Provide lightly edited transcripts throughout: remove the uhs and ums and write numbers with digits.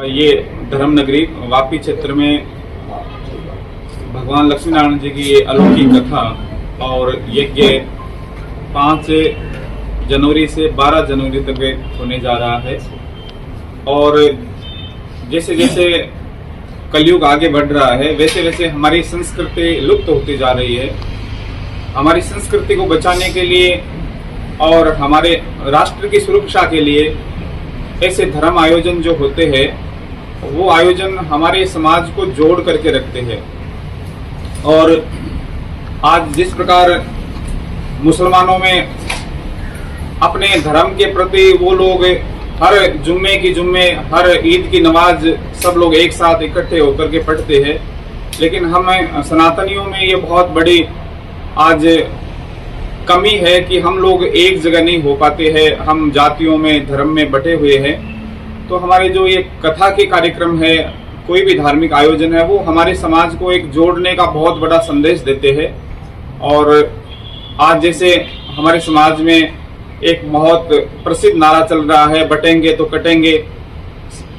ये धर्म नगरी वापी क्षेत्र में भगवान लक्ष्मी नारायण जी की ये अलौकिक कथा और यज्ञ 5 जनवरी से 12 जनवरी तक होने जा रहा है। और जैसे जैसे कलयुग आगे बढ़ रहा है वैसे वैसे हमारी संस्कृति लुप्त होती जा रही है। हमारी संस्कृति को बचाने के लिए और हमारे राष्ट्र की सुरक्षा के लिए ऐसे धर्म आयोजन जो होते हैं वो आयोजन हमारे समाज को जोड़ करके रखते हैं। और आज जिस प्रकार मुसलमानों में अपने धर्म के प्रति वो लोग हर जुम्मे की जुम्मे हर ईद की नमाज सब लोग एक साथ इकट्ठे होकर के पढ़ते हैं, लेकिन हम सनातनियों में ये बहुत बड़ी आज कमी है कि हम लोग एक जगह नहीं हो पाते हैं। हम जातियों में धर्म में बटे हुए हैं। तो हमारे जो ये कथा के कार्यक्रम है, कोई भी धार्मिक आयोजन है, वो हमारे समाज को एक जोड़ने का बहुत बड़ा संदेश देते हैं। और आज जैसे हमारे समाज में एक बहुत प्रसिद्ध नारा चल रहा है, बटेंगे तो कटेंगे,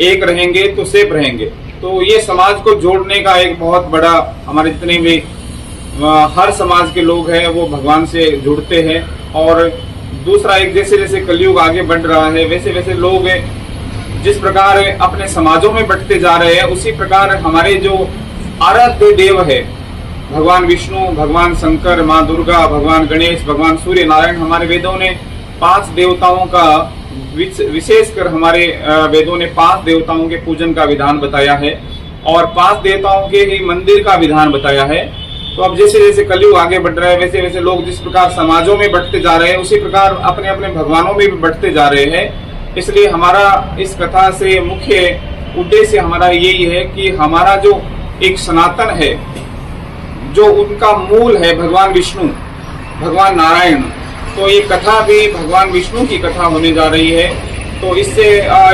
एक रहेंगे तो सेफ रहेंगे। तो ये समाज को जोड़ने का एक बहुत बड़ा, हमारे जितने भी हर समाज के लोग हैं वो भगवान से जुड़ते हैं। और दूसरा एक जैसे जैसे कलयुग आगे बढ़ रहा है वैसे वैसे लोग जिस प्रकार अपने समाजों में बंटते जा रहे हैं, उसी प्रकार हमारे जो आराध्य देव है भगवान विष्णु, भगवान शंकर, माँ दुर्गा, भगवान गणेश, भगवान सूर्य नारायण, हमारे वेदों ने 5 देवताओं का विशेषकर हमारे वेदों ने 5 देवताओं के पूजन का विधान बताया है और 5 देवताओं के ही मंदिर का विधान बताया है। तो अब जैसे जैसे कलयुग आगे बढ़ रहा है वैसे वैसे लोग जिस प्रकार समाजों में बढ़ते जा रहे हैं उसी प्रकार अपने अपने भगवानों में भी बढ़ते जा रहे हैं। इसलिए हमारा इस कथा से मुख्य उद्देश्य हमारा यही है कि हमारा जो एक सनातन है, जो उनका मूल है भगवान विष्णु, भगवान नारायण, तो ये कथा भी भगवान विष्णु की कथा होने जा रही है। तो इससे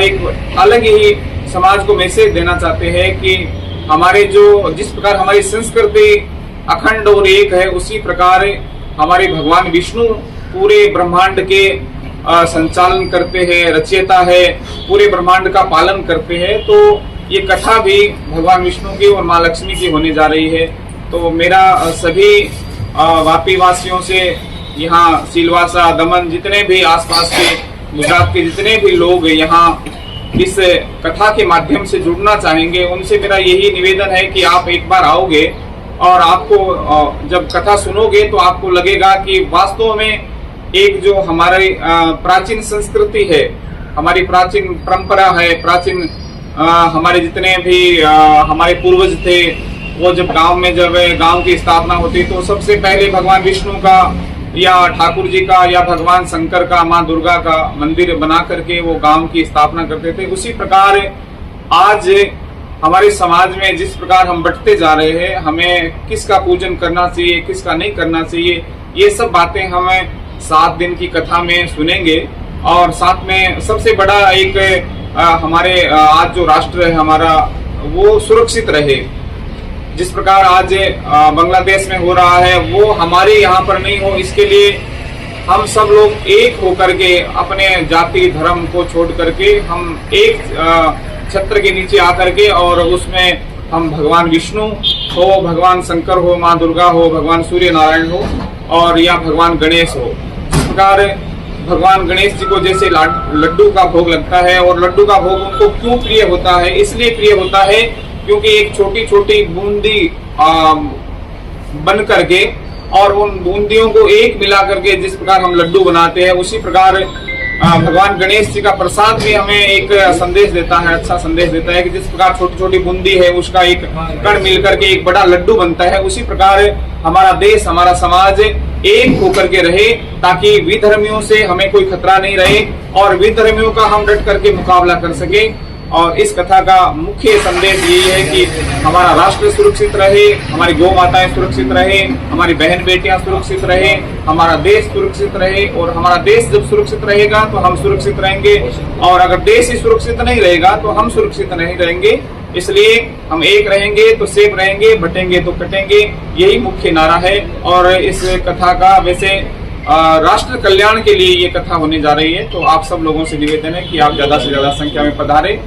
एक अलग ही समाज को मैसेज देना चाहते हैं कि हमारे जो जिस प्रकार हमारी संस्कृति अखंड और एक है, उसी प्रकार हमारे भगवान विष्णु पूरे ब्रह्मांड के संचालन करते हैं, रचयिता है, पूरे ब्रह्मांड का पालन करते हैं। तो ये कथा भी भगवान विष्णु की और माँ लक्ष्मी की होने जा रही है। तो मेरा सभी वापी वासियों से, यहाँ सिलवासा, दमन, जितने भी आसपास के गुजरात के जितने भी लोग यहाँ इस कथा के माध्यम से जुड़ना चाहेंगे, उनसे मेरा यही निवेदन है कि आप एक बार आओगे और आपको जब कथा सुनोगे तो आपको लगेगा कि वास्तव में एक जो हमारी प्राचीन संस्कृति है, हमारी प्राचीन परंपरा है, प्राचीन हमारे जितने भी हमारे पूर्वज थे, वो जब गांव की स्थापना होती तो सबसे पहले भगवान विष्णु का या ठाकुर जी का या भगवान शंकर का, माँ दुर्गा का मंदिर बना करके वो गांव की स्थापना करते थे। उसी प्रकार आज हमारे समाज में जिस प्रकार हम बंटते जा रहे हैं, हमें किसका पूजन करना चाहिए, किसका नहीं करना चाहिए, ये सब बातें हमें 7 दिन की कथा में सुनेंगे। और साथ में सबसे बड़ा एक हमारे आज जो राष्ट्र है हमारा, वो सुरक्षित रहे। जिस प्रकार आज बांग्लादेश में हो रहा है वो हमारे यहाँ पर नहीं हो, इसके लिए हम सब लोग एक होकर के अपने जाति धर्म को छोड़ करके हम एक छत्र के नीचे आकर के, और उसमें हम भगवान विष्णु हो, भगवान शंकर हो, माँ दुर्गा हो, भगवान सूर्य नारायण हो और या भगवान गणेश हो। जिस प्रकार भगवान गणेश जी को जैसे लड्डू का भोग लगता है, और लड्डू का भोग उनको क्यों प्रिय होता है, इसलिए प्रिय होता है क्योंकि एक छोटी छोटी बूंदी बन करके और उन बूंदियों को एक मिला करके जिस प्रकार हम लड्डू बनाते हैं, उसी प्रकार भगवान गणेश जी का प्रसाद भी हमें एक संदेश देता है, अच्छा संदेश देता है कि जिस प्रकार छोटी छोटी बूंदी है उसका एक कण मिलकर के एक बड़ा लड्डू बनता है। उसी प्रकार हमारा देश, हमारा समाज एक होकर के रहे, ताकि विधर्मियों से हमें कोई खतरा नहीं रहे और विधर्मियों का हम डट करके मुकाबला कर सके। और इस कथा का मुख्य संदेश यही है कि हमारा राष्ट्र सुरक्षित रहे, हमारी गौ माताएं सुरक्षित रहे, हमारी बहन बेटियां सुरक्षित रहे, हमारा देश सुरक्षित रहे। और हमारा देश जब सुरक्षित रहेगा तो हम सुरक्षित रहेंगे, और अगर देश ही सुरक्षित नहीं रहेगा तो हम सुरक्षित नहीं रहेंगे। इसलिए हम एक रहेंगे तो सेफ रहेंगे, बटेंगे तो कटेंगे, यही मुख्य नारा है। और इस कथा का वैसे राष्ट्र कल्याण के लिए ये कथा होने जा रही है। तो आप सब लोगों से निवेदन है कि आप ज्यादा से ज्यादा संख्या में पधारें।